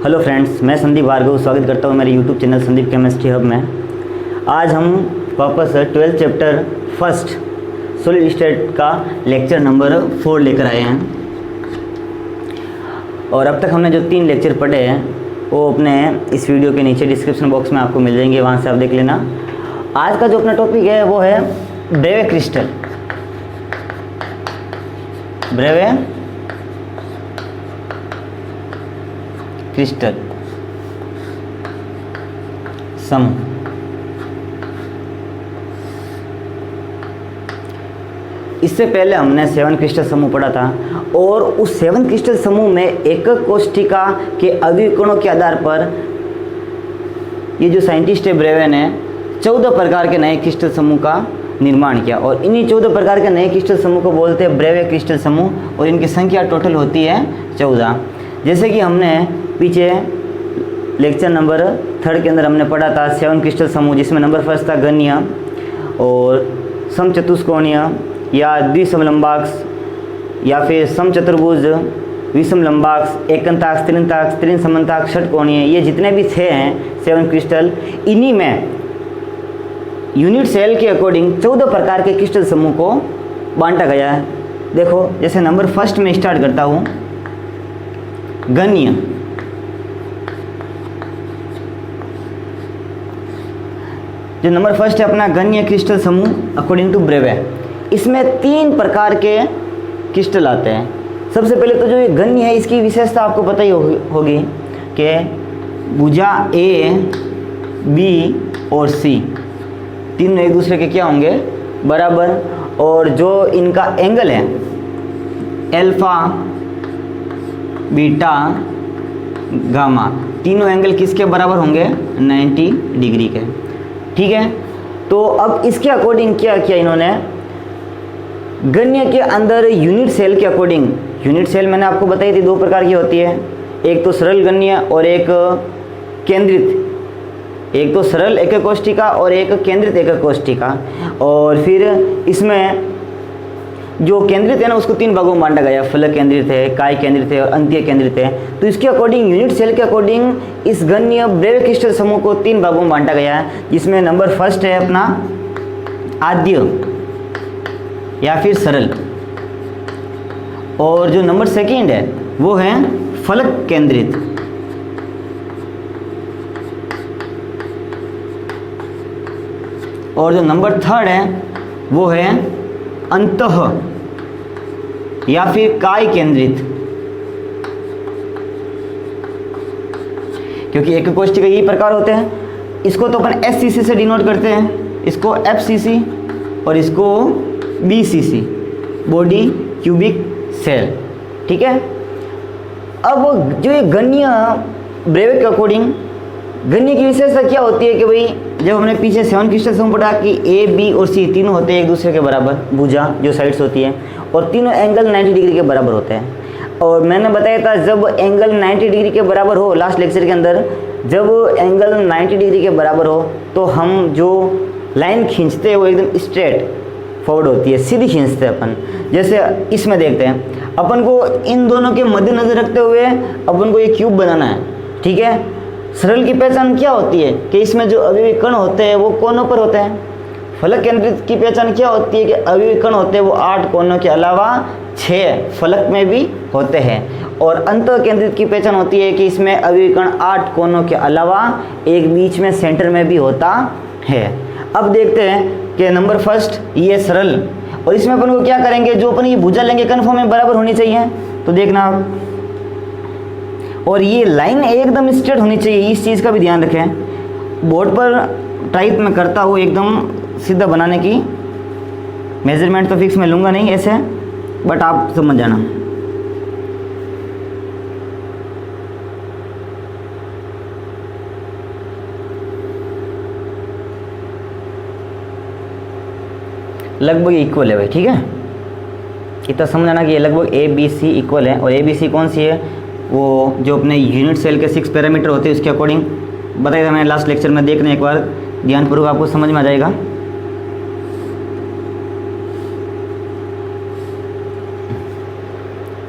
Hello friends, मैं संदीप भार्गव स्वागत करता हूँ मेरे YouTube channel Sandeep chemistry hub में। आज हम वापस 12th chapter first solid state का लेक्चर नंबर 4 लेकर आए हैं। और अब तक हमने जो 3 लेक्चर पढ़े हैं वो अपने इस वीडियो के नीचे डिस्क्रिप्शन बॉक्स में आपको मिल जाएंगे, वहाँ से आप देख लेना। आज का जो अपना टॉपिक है वो है ब्रेवे क्रिस्टल। ब्रेवे क्रिस्टल समूह। इससे पहले हमने 7 क्रिस्टल समूह पढ़ा था और उस 7 क्रिस्टल समूह में एकक कोष्ठिका के अभिकरणों के आधार पर ये जो साइंटिस्ट है ब्रेवे ने 14 प्रकार के नए क्रिस्टल समूह का निर्माण किया और इन्हीं 14 प्रकार के नए क्रिस्टल समूह को बोलते हैं ब्रेवे क्रिस्टल समूह और इनकी संख्या टोटल होती है 14। जैसे कि हमने पीछे लेक्चर नंबर 3 के अंदर हमने पढ़ा था 7 क्रिस्टल समूह, जिसमें नंबर फर्स्ट था गण्य और समचतुष्कोणीय या द्विसमलंबाक्ष या फिर समचतुर्भुज, विषमलंबाक्ष, एकंताक्ष, त्रिंताक्ष, त्रिसमन्ताक्ष, षटकोणीय। ये जितने भी 6 हैं 7 क्रिस्टल, इन्हीं में यूनिट सेल के अकॉर्डिंग 14 प्रकार के क्रिस्टल समूह को बांटा गया है। देखो, जैसे नंबर फर्स्ट में स्टार्ट करता हूँ, गण्य। जो नंबर फर्स्ट है अपना गण्य क्रिस्टल समूह अकॉर्डिंग टू ब्रेवे, इसमें 3 प्रकार के क्रिस्टल आते हैं। सबसे पहले तो जो ये गण्य है इसकी विशेषता आपको पता ही होगी कि भुजा ए, बी और सी तीनों एक दूसरे के क्या होंगे, बराबर। और जो इनका एंगल है अल्फा, बीटा, गामा, तीनों एंगल किसके बराबर होंगे, 90 डिग्री के। ठीक है, तो अब इसके अकॉर्डिंग क्या किया इन्होंने, गण्य के अंदर यूनिट सेल के अकॉर्डिंग, यूनिट सेल मैंने आपको बताई थी 2 प्रकार की होती है, एक तो सरल गण्य और एक केंद्रित। एक तो सरल एकक कोष्ठिका और एक केंद्रित एकक कोष्ठिका। और फिर इसमें जो केंद्रित है ना उसको 3 भागों में बांटा गया, फलक केंद्रित है, काय केंद्रित है और अंत्य केंद्रित है। तो इसके अकॉर्डिंग यूनिट सेल के अकॉर्डिंग इस गण्य ब्रेवे क्रिस्टल समूह को 3 भागों में बांटा गया है, जिसमें नंबर फर्स्ट है अपना आद्य या फिर सरल, और जो नंबर सेकंड है वो है फलक केंद्रित, और जो नंबर 3 है वो है अंतः या फिर काय केंद्रित। क्योंकि एक कोष्ठिका यही प्रकार होते हैं। इसको तो अपन SCC से डिनोट करते हैं, इसको FCC और इसको BCC, बॉडी क्यूबिक सेल। ठीक है, अब जो ये गण्य ब्रेवे के अकॉर्डिंग गण्य की विशेषता क्या होती है कि भाई जब हमने पीछे 7 क्रिस्टल समूह पढ़ा कि A, B और C तीनों होते हैं एक दूसरे के बराबर, भुजा जो साइड्स होती है, और तीनों एंगल 90 डिग्री के बराबर होते हैं। और मैंने बताया था जब एंगल 90 डिग्री के बराबर हो, लास्ट लेक्चर के अंदर, जब एंगल 90 डिग्री के बराबर हो तो हम जो लाइन खींचते हैं वो एकदम स्ट्रेट फॉरवर्ड होती है, सीधी खींचते हैं अपन। जैसे इसमें देखते हैं, अपन को इन दोनों के मद्देनजर रखते हुए अपन को ये क्यूब बनाना है। ठीक है, सरल की पहचान क्या होती है कि इसमें जो अवयवी कण होते हैं वो कोनों पर होते हैं। फलक केंद्रित की पहचान क्या होती है कि अवयवी कण होते हैं वो 8 कोनों के अलावा 6 फलक में भी होते हैं। और अंतः केंद्रित की पहचान होती है कि इसमें अवयवी कण 8 कोनों के अलावा एक बीच में सेंटर में भी होता है। अब देखते हैं कि नंबर फर्स्ट ये सरल, और इसमें अपन को क्या करेंगे, जो अपन ये भुजा लेंगे कन्फर्म में बराबर होनी चाहिए। तो देखना आप, और ये लाइन एकदम स्ट्रेट होनी चाहिए, इस चीज़ का भी ध्यान रखें। बोर्ड पर टाइप में करता हूँ एकदम सीधा बनाने की, मेजरमेंट तो फिक्स में लूँगा नहीं ऐसे, बट आप समझ जाना। लगभग इक्वल है भाई, ठीक है, इतना समझ आना कि ये लगभग ABC इक्वल है। और ABC कौन सी है, वो जो अपने यूनिट सेल के 6 पैरामीटर होते हैं उसके अकॉर्डिंग बताया था मैंने लास्ट लेक्चर में। देखने एक बार ध्यानपूर्वक आपको समझ में आ जाएगा।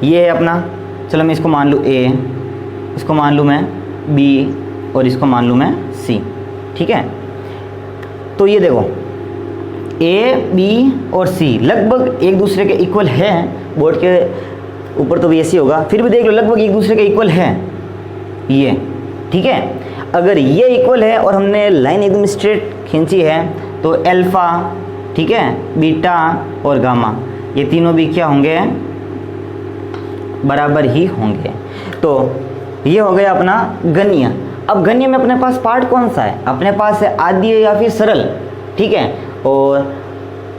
ये है अपना, चलो मैं इसको मान लूँ A, इसको मान लूँ मैं बी और इसको मान लूँ मैं सी, ठीक है। तो ये देखो ए बी और सी लगभग एक दूसरे के इक्वल है, बोर्ड के ऊपर तो भी ऐसे होगा, फिर भी देख लो लगभग एक दूसरे के इक्वल है ये, ठीक है। अगर ये इक्वल है और हमने लाइन एकदम स्ट्रेट खींची है तो अल्फा, ठीक है, बीटा और गामा ये तीनों भी क्या होंगे, बराबर ही होंगे। तो ये हो गया अपना गणीय। अब गणीय में अपने पास पार्ट कौन सा है, अपने पास है आद्य या फिर सरल, ठीक है। और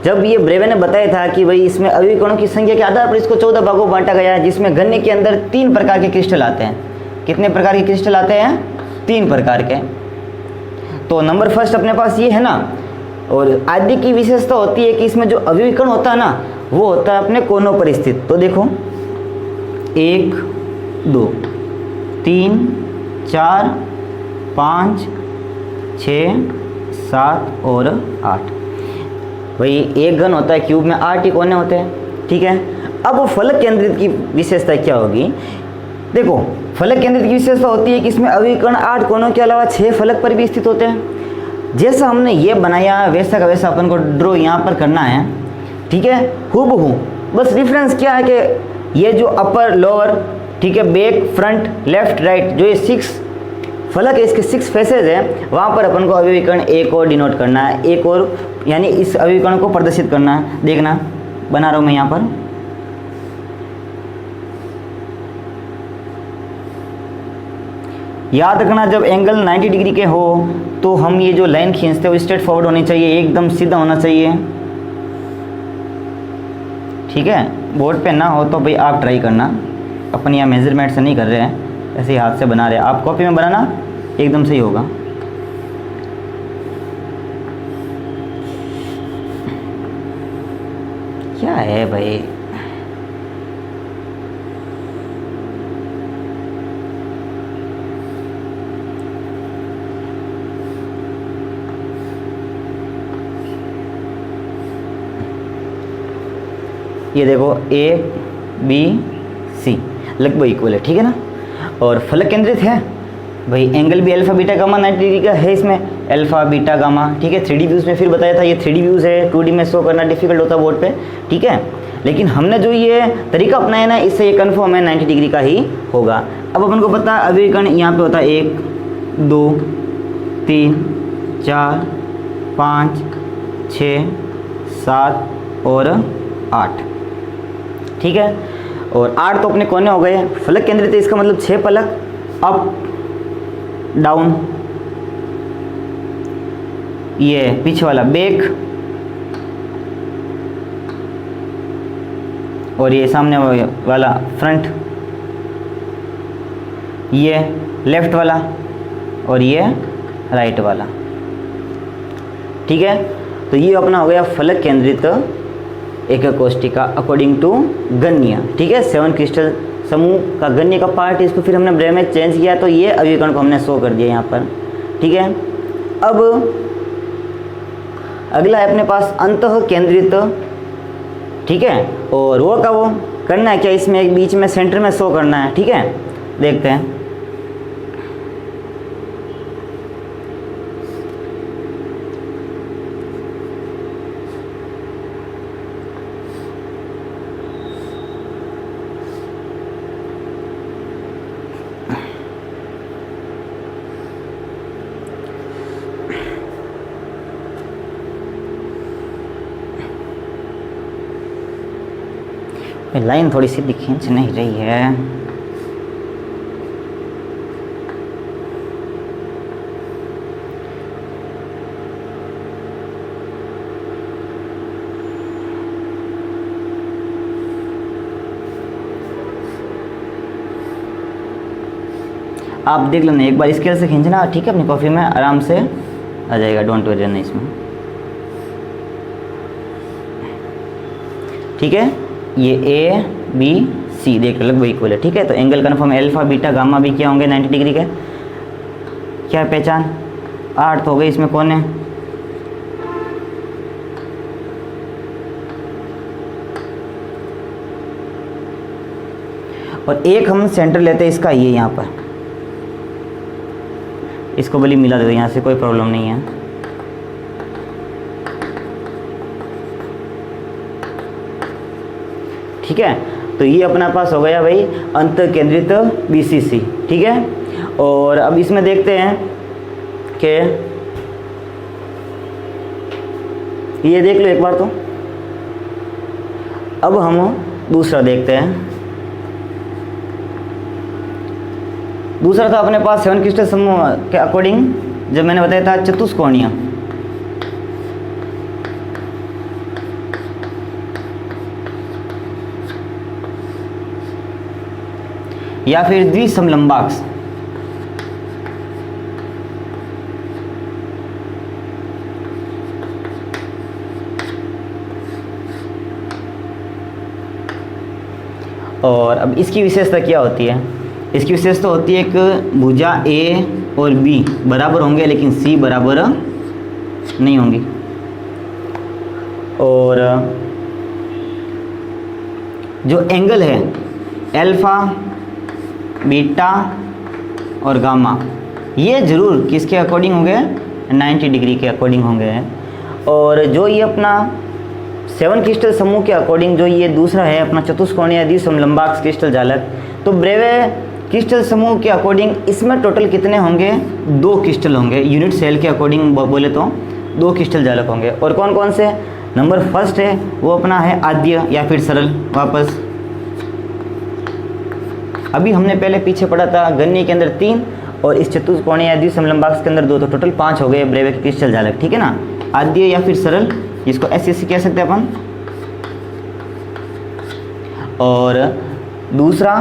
जब ये ब्रेवे ने बताया था कि भाई इसमें अभिकरणों की संख्या के आधार पर इसको 14 भागों में बांटा गया है, जिसमें गणीय के अंदर 3 प्रकार के क्रिस्टल आते हैं। कितने प्रकार के क्रिस्टल आते हैं, 3 प्रकार के। तो नंबर फर्स्ट अपने पास ये है ना। और आद्य की विशेषता होती है कि इसमें जो अभिकरण होता है ना वो होता है अपने कोनों पर स्थित। तो देखो 1 2 3 4 5 6 7 और 8। भाई एक घन होता है, क्यूब में 8 ही कोने होते हैं, ठीक है। अब फलक केंद्रित की विशेषता क्या होगी, देखो फलक केंद्रित की विशेषता होती है कि इसमें अभिकर्ण 8 कोनों के अलावा 6 फलक पर भी स्थित होते हैं। जैसा हमने ये बनाया वैसा का वैसा अपन को ड्रॉ यहाँ पर करना है, ठीक है, हूबहू। बस डिफरेंस क्या है कि ये जो अपर लोअर, ठीक है, बैक फ्रंट लेफ्ट राइट, जो ये 6 फलक है इसके 6 फेसेज है, वहाँ पर अपन को अभिकर्ण एक और डिनोट करना है, एक और यानी इस अभिकर्ण को प्रदर्शित करना है। देखना बना रहा हूँ मैं यहाँ पर, याद रखना जब एंगल 90 डिग्री के हो तो हम ये जो लाइन खींचते हैं वो स्ट्रेट फॉरवर्ड होनी चाहिए, एकदम सीधा होना चाहिए, ठीक है। बोर्ड पे ना हो तो भाई आप ट्राई करना, अपन यहाँ मेजरमेंट से नहीं कर रहे हैं, ऐसे ही हाथ से बना रहे हैं। आप कॉपी में बनाना एकदम सही होगा। क्या है भाई, ये देखो ए बी सी लगभग इक्वल है, ठीक है ना। और फलक केंद्रित है भाई, एंगल भी अल्फा बीटा गामा 90 डिग्री का है इसमें, अल्फा बीटा गामा, ठीक है। 3D व्यूज़ में फिर बताया था, ये 3D व्यूज़ है, 2D में शो करना डिफिकल्ट होता है बोर्ड पे, ठीक है। लेकिन हमने जो ये तरीका अपनाया ना, इससे ये कन्फर्म है 90 डिग्री का ही होगा। अब अपन को पता है अभिकर्ण यहाँ पे होता है 1 2 3 4 5 6 7 और 8, ठीक है। और 8 तो अपने कोने हो गए। फलक केंद्रित है इसका मतलब 6 फलक, अप डाउन, ये पीछे वाला बैक और ये सामने वाला फ्रंट, ये लेफ्ट वाला और ये राइट वाला, ठीक है। तो ये अपना हो गया फलक केंद्रित एक कोष्ठिका अकॉर्डिंग टू गणीय, ठीक है। 7 क्रिस्टल समूह का गणीय का पार्ट, इसको फिर हमने ब्रेव में चेंज किया तो ये अभिकर्ण को हमने शो कर दिया यहाँ पर, ठीक है। अब अगला है अपने पास अंतः केंद्रित, ठीक है। और वो का वो करना है क्या, इसमें एक बीच में सेंटर में शो करना है, ठीक है। देखते हैं, लाइन थोड़ी सी खींच नहीं रही है। आप देख लेना एक बार स्केल से खींचना, ठीक है, अपनी कॉफी में आराम से आ जाएगा, डोंट वरी रहना इसमें, ठीक है। ये ए बी सी देख लगभग इक्वल है, ठीक है। तो angle confirm alpha beta gamma भी क्या होंगे 90 डिग्री के। क्या पहचान, 8 हो गए इसमें कोने, और एक हम सेंटर लेते हैं इसका, ये यहाँ पर, इसको भले मिला दो, यहाँ से कोई प्रॉब्लम नहीं है। ठीक है, तो ये अपना पास हो गया भाई अंत केंद्रित बीसीसी। ठीक है, और अब इसमें देखते हैं कि ये देख लो एक बार। तो अब हम दूसरा देखते हैं। दूसरा था अपने पास 7 क्रिस्टल समूह के अकॉर्डिंग, जब मैंने बताया था चतुष्कोणीय या फिर द्विसमलंबाक्ष। और अब इसकी विशेषता क्या होती है? इसकी विशेषता होती है कि भुजा ए और बी बराबर होंगे लेकिन सी बराबर नहीं होंगी। और जो एंगल है अल्फा, बीटा और गामा, ये जरूर किसके अकॉर्डिंग होंगे? 90 डिग्री के अकॉर्डिंग होंगे। और जो ये अपना 7 क्रिस्टल समूह के अकॉर्डिंग जो ये दूसरा है अपना चतुष्कोणीय द्विसमलंबाक्ष क्रिस्टल जालक, तो ब्रेवे क्रिस्टल समूह के अकॉर्डिंग इसमें टोटल कितने होंगे? 2 क्रिस्टल होंगे। यूनिट सेल के अकॉर्डिंग बोले तो 2 क्रिस्टल जालक होंगे। और कौन कौन से? नंबर फर्स्ट है वो अपना है आद्य या फिर सरल। वापस अभी हमने पहले पीछे पढ़ा था गणनीय के अंदर 3 और इस चतुष्कोणीय द्विसमलंबाक्ष के अंदर 2, तो टोटल 5 हो गए ब्रेवे के क्रिस्टल जालक। ठीक है ना, आद्य या फिर सरल, इसको एसएससी कह सकते हैं अपन। और दूसरा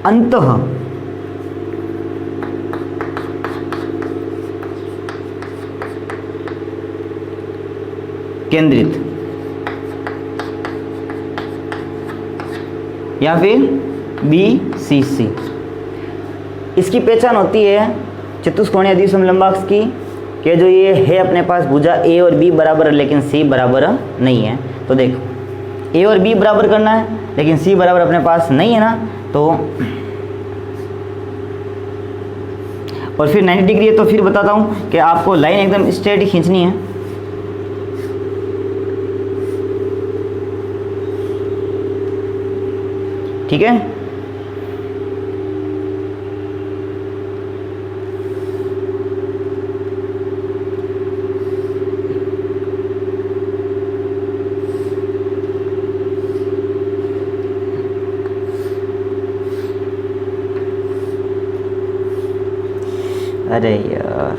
अंतः केंद्रित या फिर बीसीसी। इसकी पहचान होती है चतुष्कोणीय द्विसमलंबाक्ष की कि जो ये है अपने पास भुजा ए और बी बराबर है लेकिन सी बराबर नहीं है। तो देखो ए और बी बराबर करना है लेकिन सी बराबर अपने पास नहीं है ना, तो और फिर 90 डिग्री है। तो फिर बताता हूँ कि आपको लाइन एकदम स्ट्रेट ही खींचनी है। ठीक है, अरे यार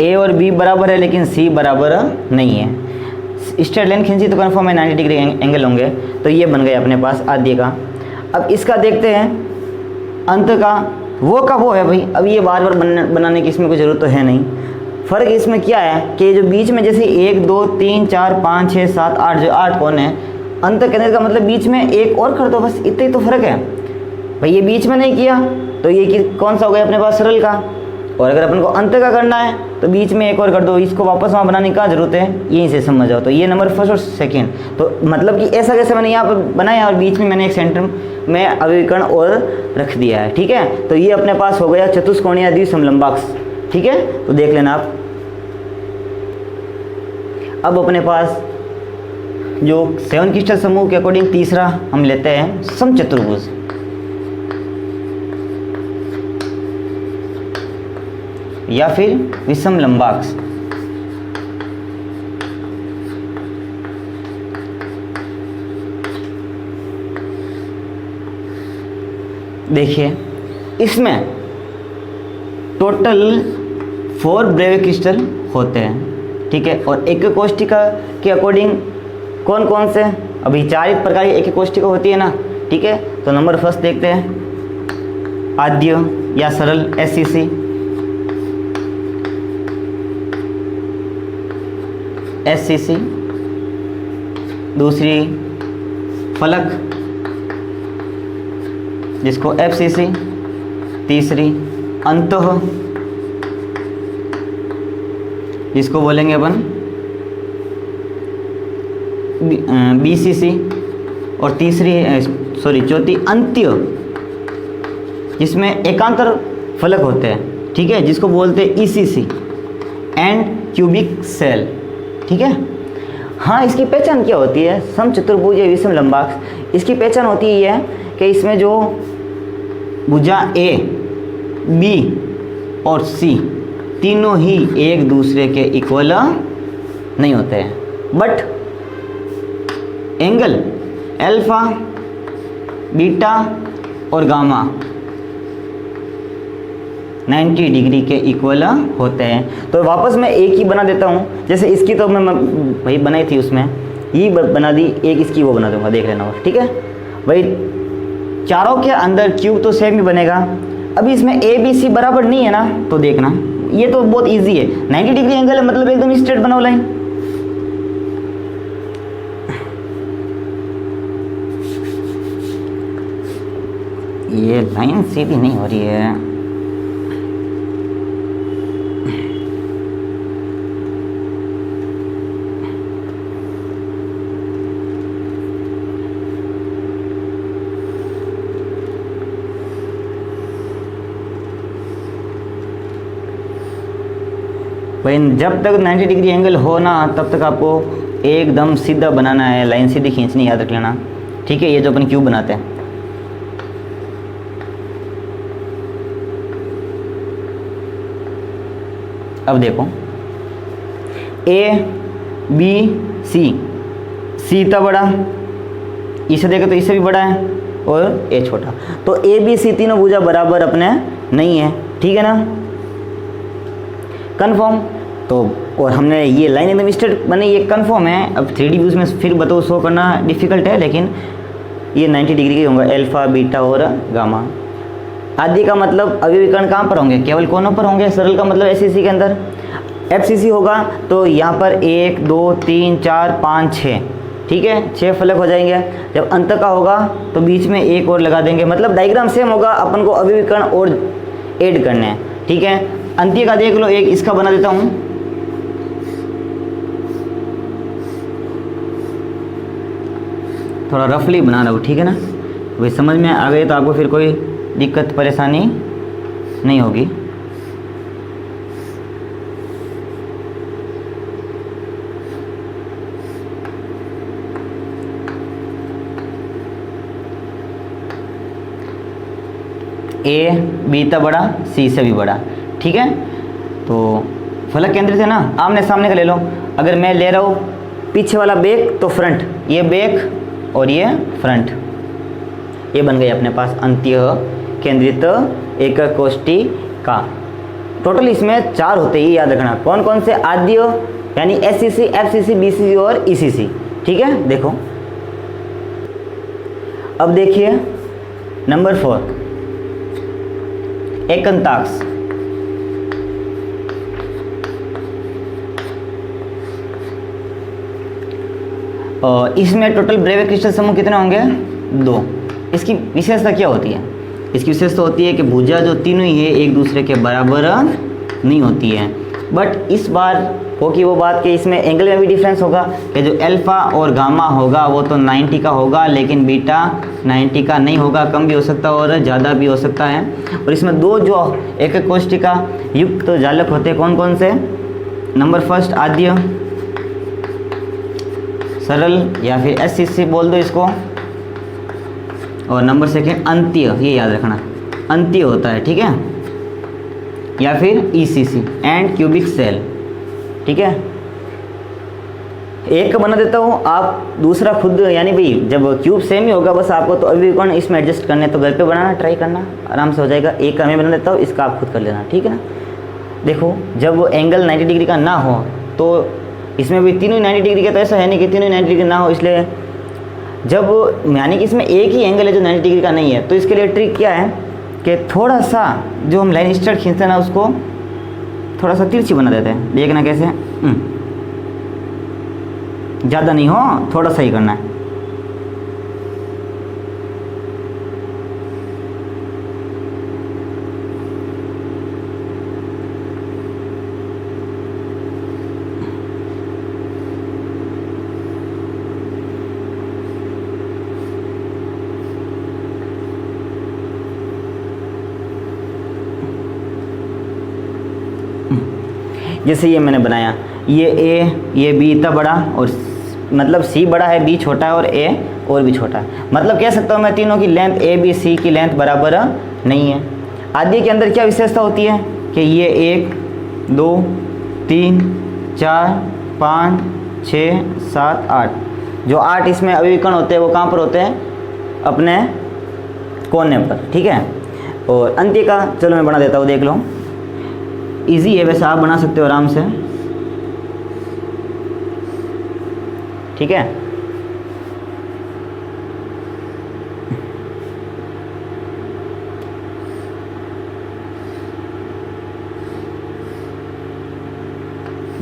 ए और बी बराबर है लेकिन सी बराबर नहीं है। स्ट्रेट लाइन खींची तो कन्फर्म है 90 डिग्री एंगल होंगे। तो ये बन गया अपने पास आद्य का। अब इसका देखते हैं अंत का, वो का वो है भाई। अब ये बार बार बनाने की इसमें कोई ज़रूरत तो है नहीं। फ़र्क इसमें क्या है कि जो बीच में जैसे 1 2 3 4 5 6 7 8 जो 8 कोण है, अंत केंद्र का मतलब बीच में एक और कर दो, बस इतना ही तो फ़र्क है भाई। ये बीच में नहीं किया तो ये कौन सा हो गया अपने पास? सरल का। और अगर अपन को अंत का करना है तो बीच में एक और कर दो, इसको वापस वहाँ बनाने की क्या जरूरत है? यहीं से समझ जाओ। तो ये नंबर फर्स्ट और सेकेंड, तो मतलब कि ऐसा कैसे मैंने यहाँ पर बनाया और बीच में मैंने एक सेंटर में अभिकरण और रख दिया है। ठीक है, तो ये अपने पास हो गया चतुष्कोणीय द्विसमलंबाक्ष। ठीक है, तो देख लेना आप। अब अपने पास जो 7 क्रिस्टल समूह के अकॉर्डिंग तीसरा हम लेते हैं समचतुर्भुज। या फिर विषमलंबाक्ष। देखिए इसमें टोटल 4 ब्रेवे क्रिस्टल होते हैं। ठीक है, और एक कोष्ठिका के अकॉर्डिंग कौन कौन से? अभी 4 प्रकार की एक कोष्ठिका होती है ना। ठीक है, तो नंबर फर्स्ट देखते हैं आद्य या सरल एससीसी, एससीसी। दूसरी फलक जिसको एफसीसी। तीसरी अंतः जिसको बोलेंगे अपन BCC, और चौथी अंत्य, जिसमें एकांतर फलक होते हैं, ठीक है, जिसको बोलते हैं ECC, एंड क्यूबिक सेल, ठीक है। हाँ, इसकी पहचान क्या होती है? समचतुर्भुज या विषम लंबाक्ष, इसकी पहचान होती है कि इसमें जो भुजा A, B और C तीनों ही एक दूसरे के इक्वल नहीं होते हैं, बट एंगल अल्फा, बीटा और गामा 90 डिग्री के इक्वल होते हैं। तो वापस मैं एक ही बना देता हूँ, जैसे इसकी तो मैं भाई बनाई थी, उसमें ये बना दी, एक इसकी वो बना दूंगा, देख लेना और, ठीक है भाई। चारों के अंदर क्यूब तो सेम ही बनेगा। अभी इसमें ABC बराबर नहीं है ना, तो देखना, ये तो बहुत इजी है, 90 डिग्री एंगल है, मतलब एकदम स्ट्रेट बनाओ लाइन। ये लाइन सीधी नहीं हो रही है। भाई जब तक 90 डिग्री एंगल हो ना, तब तक आपको एकदम सीधा बनाना है, लाइन सीधी खींचनी, याद रख लेना, ठीक है। ये जो अपन क्यूब बनाते हैं, अब देखो C इतना बड़ा, इसे देखो तो इससे भी बड़ा है, और A छोटा, तो ABC तीनों भुजा बराबर अपने नहीं है, ठीक है ना, कंफर्म। तो और हमने ये लाइन एकदम स्ट्रेट बनी, ये कंफर्म है। अब 3D व्यूज में फिर बताओ, शो करना डिफिकल्ट है, लेकिन ये 90 डिग्री के होंगे, अल्फा, बीटा और गामा। आदि का मतलब अभिविकर्ण कहाँ पर होंगे? केवल कोनों पर होंगे। सरल का मतलब SCC के अंदर। FCC होगा तो यहाँ पर 1 2 3 4 5 6, ठीक है, 6 फलक हो जाएंगे। जब अंत का होगा तो बीच में एक और लगा देंगे, मतलब डायग्राम सेम होगा, अपन को अभिविकर्ण और ऐड करने हैं, ठीक है। अंत्य का देख लो, एक इसका बना देता हूँ, थोड़ा रफली बना रहा हूँ, ठीक है ना, वही समझ में आ गई तो आपको फिर कोई दिक्कत परेशानी नहीं होगी। A B तक बड़ा, C से भी बड़ा, ठीक है। तो फलक केंद्रित है ना, आमने सामने का ले लो। अगर मैं ले रहा हूँ पीछे वाला बैक तो फ्रंट, ये बैक और ये फ्रंट, ये बन गई अपने पास अंत्य केंद्रित एक कोष्ठी का। टोटल इसमें 4 होते ही, याद रखना। कौन कौन से? आद्य यानी SCC, FCC, BCC और ECC, ठीक है। देखो अब देखिए नंबर 4, एकंताक्ष। इसमें टोटल ब्रेवे क्रिस्टल समूह कितने होंगे? 2। इसकी विशेषता क्या होती है? इसकी विशेषता होती है कि भुजा जो तीनों ही है एक दूसरे के बराबर नहीं होती है। बट इस बार होगी वो बात कि इसमें एंगल में भी डिफरेंस होगा, कि जो अल्फा और गामा होगा वो तो 90 का होगा, लेकिन बीटा 90 का नहीं होगा, कम भी हो सकता है और ज़्यादा भी हो सकता है। और इसमें 2 जो एक कोष्ठिका युक्त तो जालक होते हैं, कौन कौन से? नंबर फर्स्ट आद्य सरल या फिर SCC बोल दो इसको, और नंबर सेकेंड अंत्य, ये याद रखना अंत्य होता है, ठीक है, या फिर ECC एंड क्यूबिक सेल, ठीक है। एक का बना देता हूँ, आप दूसरा खुद, यानी भाई जब क्यूब सेम ही होगा बस आपको तो अभिविकर्ण इसमें एडजस्ट करने, तो घर पे बनाना ट्राई करना, आराम से हो जाएगा। एक का मैं बना देता हूँ, इसका आप खुद कर लेना, ठीक है ना। देखो जब एंगल 90 डिग्री का ना हो तो इसमें भी तीनों 90 डिग्री का, तो ऐसा है नहीं कि तीनों 90 डिग्री ना हो, इसलिए जब यानी कि इसमें एक ही एंगल है जो 90 डिग्री का नहीं है, तो इसके लिए ट्रिक क्या है कि थोड़ा सा जो हम लाइन स्ट्रेट खींचते हैं ना, उसको थोड़ा सा तिरछी बना देते हैं। देखना कैसे, ज़्यादा नहीं हो, थोड़ा सा ही करना है। जैसे ये मैंने बनाया, ये ए, ये बी इतना बड़ा, और मतलब सी बड़ा है, बी छोटा है, और ए और भी छोटा है। मतलब कह सकता हूँ मैं तीनों की लेंथ ए बी सी की लेंथ बराबर नहीं है। आद्य के अंदर क्या विशेषता होती है कि ये 1 2 3 4 5 6 7 8, जो 8 इसमें अभिकर्ण होते हैं वो कहाँ पर होते हैं, अपने कोने पर, ठीक है। और अंत्य का चलो मैं बना देता हूँ, देख लो, इजी है वैसे, आप बना सकते हो आराम से, ठीक है।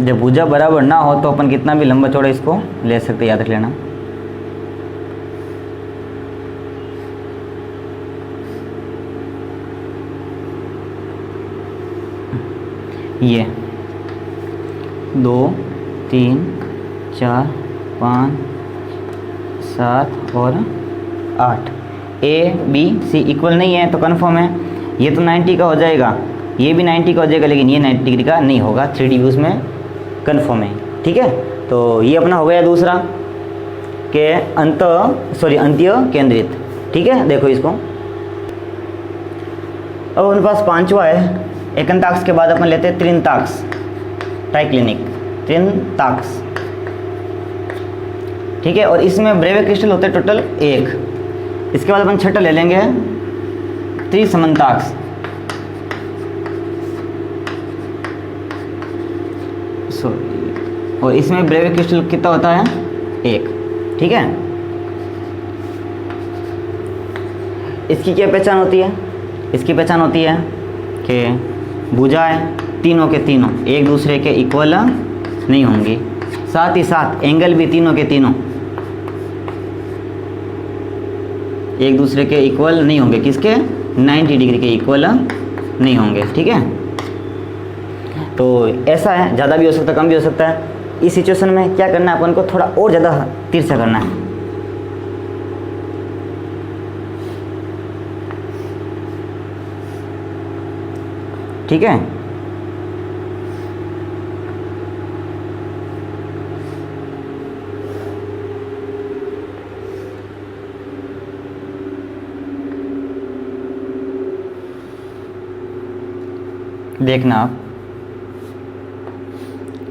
जब भुजा बराबर ना हो तो अपन कितना भी लंबा चौड़ा इसको ले सकते, याद रख लेना। ये 2 3 4 5 7 और 8, ए बी सी इक्वल नहीं है तो कन्फर्म है। ये तो 90 का हो जाएगा, ये भी 90 का हो जाएगा, लेकिन ये 90 डिग्री का नहीं होगा, 3D व्यूज़ में कन्फर्म है, ठीक है। तो ये अपना हो गया दूसरा के अंत्य केंद्रित, ठीक है। देखो इसको, अब उनके पास पांचवा है, एकंताक्ष के बाद अपन लेते हैं त्रिंताक्ष, ट्राइक्लिनिक त्रिंताक्ष, ठीक है। और इसमें ब्रेवे क्रिस्टल होते हैं टोटल 1। इसके बाद अपन छठा ले लेंगे त्रिसमन्ताक्ष, और इसमें ब्रेवे क्रिस्टल कितना होता है, 1, ठीक है। इसकी क्या पहचान होती है, इसकी पहचान होती है कि भुजाएं तीनों के तीनों एक दूसरे के इक्वल नहीं होंगी, साथ ही साथ एंगल भी तीनों के तीनों एक दूसरे के इक्वल नहीं होंगे, किसके, 90 डिग्री के इक्वल नहीं होंगे, ठीक है। तो ऐसा है, ज़्यादा भी हो सकता है, कम भी हो सकता है। इस सिचुएशन में क्या करना है अपन को, थोड़ा और ज़्यादा तिरछा करना है, ठीक है। देखना आप,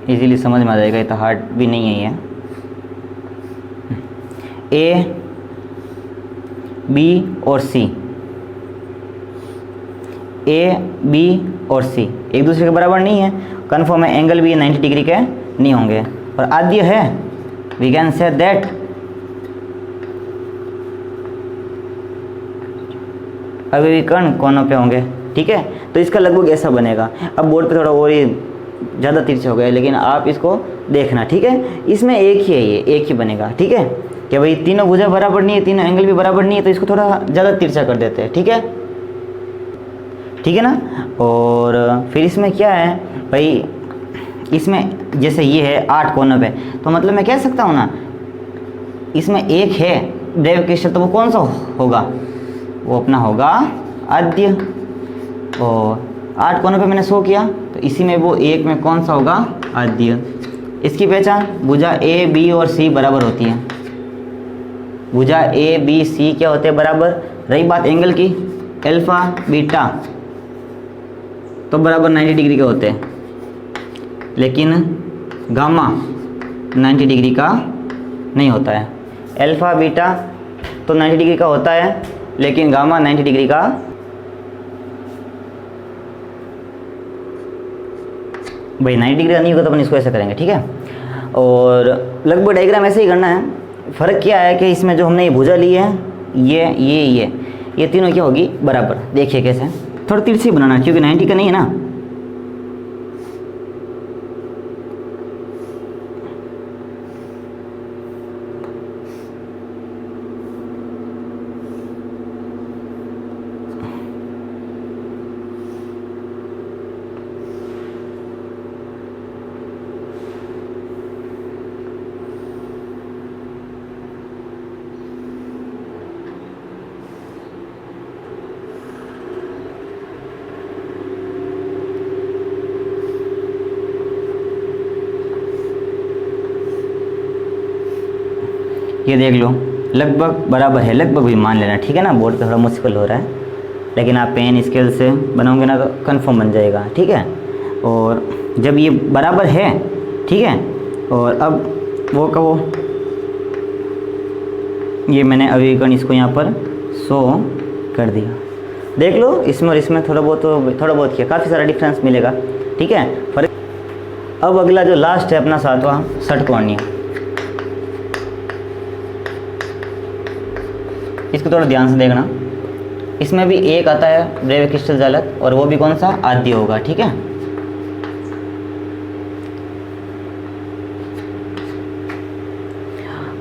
इजीली समझ में आ जाएगा, इतना हार्ड भी नहीं है ये। ए बी और सी, ए बी और सी एक दूसरे के बराबर नहीं है, कन्फर्म है, एंगल भी 90 डिग्री के नहीं होंगे। और आद्य है, वी कैन से दैट अभिकर्ण कोनों पे होंगे, ठीक है। तो इसका लगभग ऐसा बनेगा। अब बोर्ड पे थोड़ा और ही ज़्यादा तिरछा हो गया, लेकिन आप इसको देखना, ठीक है। इसमें एक ही है, ये एक ही बनेगा, ठीक है। कि भाई तीनों भुजा बराबर नहीं है, तीनों एंगल भी बराबर नहीं है, तो इसको थोड़ा ज़्यादा तिरछा कर देते हैं, ठीक है, ठीक है ना। और फिर इसमें क्या है भाई, इसमें जैसे ये है 8 कोनों पे, तो मतलब मैं कह सकता हूँ ना, इसमें एक है ब्रेव क्रिस्टल, तो वो कौन सा होगा, वो अपना होगा आद्य। और 8 कोनों पे मैंने शो किया, तो इसी में वो एक में कौन सा होगा, आद्य। इसकी पहचान, भुजा ए बी और सी बराबर होती है, भुजा ए बी सी क्या होते हैं, बराबर। रही बात एंगल की, अल्फा बीटा तो बराबर 90 डिग्री के होते हैं, लेकिन गामा 90 डिग्री का नहीं होता है। अल्फा बीटा तो 90 डिग्री का होता है, लेकिन गामा 90 डिग्री का भाई 90 डिग्री का नहीं होगा, तो अपन इसको ऐसे करेंगे, ठीक है। और लगभग डायग्राम ऐसे ही करना है। फ़र्क क्या है कि इसमें जो हमने ये भुजा ली है, ये तीनों क्या होगी, बराबर। देखिए कैसे, थोड़ा तिरछी बनाना, क्योंकि 90 का नहीं है ना। ये देख लो लगभग बराबर है, लगभग भी मान लेना, ठीक है ना। बोर्ड पे थोड़ा मुश्किल हो रहा है, लेकिन आप पेन स्केल से बनाओगे ना तो कंफर्म बन जाएगा, ठीक है। और जब ये बराबर है, ठीक है, और अब वो का वो ये मैंने अभिकर्ण इसको यहाँ पर 100 कर दिया। देख लो इसमें और इसमें थोड़ा बहुत किया, काफ़ी सारा डिफरेंस मिलेगा, ठीक है। अब अगला जो लास्ट है अपना 7वां षटकोणीय, इसको थोड़ा ध्यान से देखना। इसमें भी एक आता है ब्रेवे क्रिस्टल जालक, और वो भी कौन सा, आद्य होगा, ठीक है।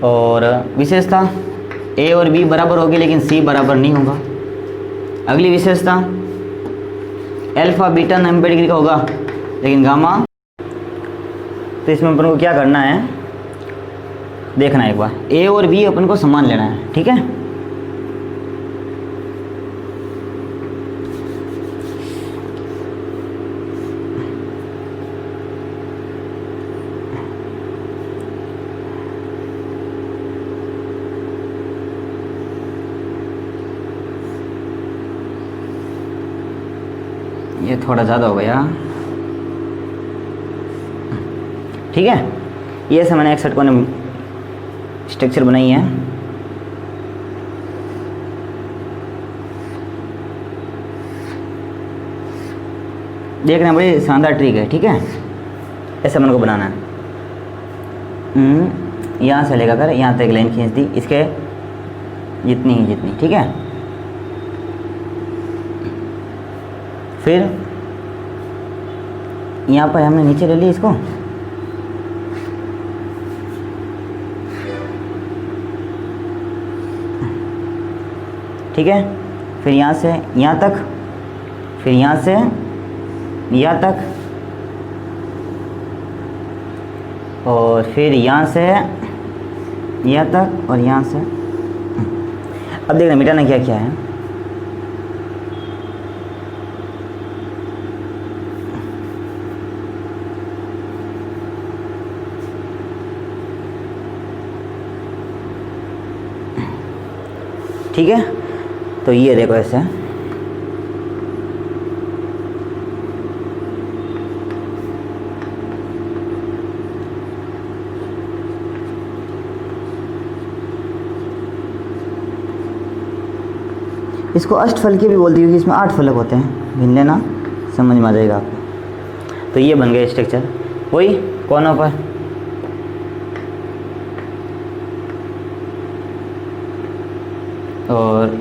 और विशेषता ए और बी बराबर होगी लेकिन सी बराबर नहीं होगा। अगली विशेषता अल्फा बीटा 90 डिग्री का होगा लेकिन गामा, तो इसमें अपन को क्या करना है, देखना एक बार, ए और बी अपन को समान लेना है, ठीक है। ये थोड़ा ज़्यादा हो गया, ठीक है। ये से मैंने एक षटकोण स्ट्रक्चर बनाई है। देखना बड़ी शानदार ट्रिक है, ठीक है। ऐसे मन को बनाना है, यहाँ से लेकर कर यहाँ तक एक लाइन खींच दी, इसके जितनी, ठीक है। फिर यहाँ पर हमने नीचे ले ली इसको, ठीक है। फिर यहाँ से यहाँ तक, फिर यहाँ से यहाँ तक, और फिर यहाँ से यहाँ तक, और यहाँ से। अब देखना मिटाना क्या क्या है। ठीक है, तो ये देखो ऐसे, इसको अष्टफलकी भी बोलती है क्योंकि इसमें 8 फलक होते हैं, गिन लेना, समझ में आ जाएगा आपको। तो ये बन गया स्ट्रक्चर, वही कोनों पर। और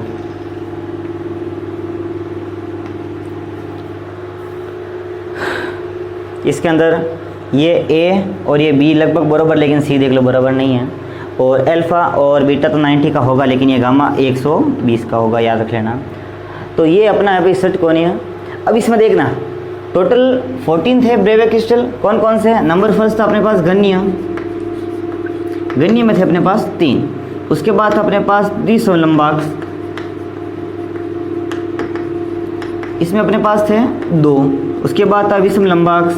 इसके अंदर ये ए और ये बी लगभग बराबर, लेकिन सी देख लो बराबर नहीं है। और अल्फ़ा और बीटा तो 90 का होगा, लेकिन ये गामा 120 का होगा, याद रख लेना। तो ये अपना अभी षटकोणीय। अब इसमें देखना टोटल 14 थे ब्रेवे क्रिस्टल, कौन कौन से। नंबर फर्स्ट था अपने पास गण्य में थे अपने पास 3, उसके बाद था अपने पास द्विसमलंबाक्ष, इसमें अपने पास थे 2, उसके बाद था विषमलंबाक्ष,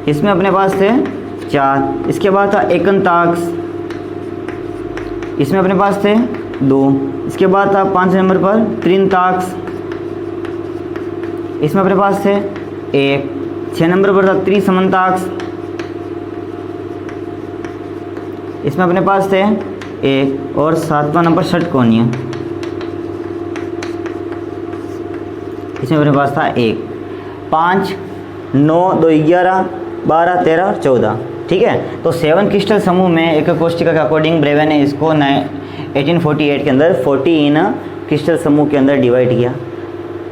इसमें अपने पास थे 4, इसके बाद था एकंताक्ष, इसमें अपने पास थे 2, इसके बाद था 5 नंबर पर त्रिंताक्ष, इसमें अपने पास थे 1, 6 नंबर पर था त्रिसमंताक्ष, इसमें अपने पास थे 1, और 7वां नंबर षटकोणीय, इसमें अपने पास था 1, 5, 9, 2, 11, 12, 13 और 14, ठीक है। तो 7 क्रिस्टल समूह में एक कोष्टिका के अकॉर्डिंग ब्रेवे ने इसको 1848 के अंदर 14 क्रिस्टल समूह के अंदर डिवाइड किया।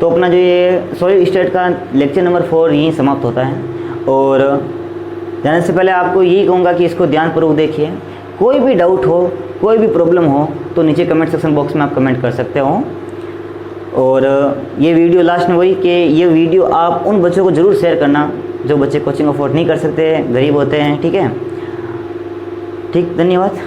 तो अपना जो ये सॉलिड स्टेट का लेक्चर नंबर 4 यहीं समाप्त होता है। और जाने से पहले आपको यही कहूँगा कि इसको ध्यानपूर्वक देखिए, कोई भी डाउट हो, कोई भी प्रॉब्लम हो तो नीचे कमेंट सेक्शन बॉक्स में आप कमेंट कर सकते हो। और ये वीडियो लास्ट में वही कि ये वीडियो आप उन बच्चों को ज़रूर शेयर करना जो बच्चे कोचिंग अफोर्ड नहीं कर सकते, गरीब होते हैं, ठीक है। ठीक, धन्यवाद।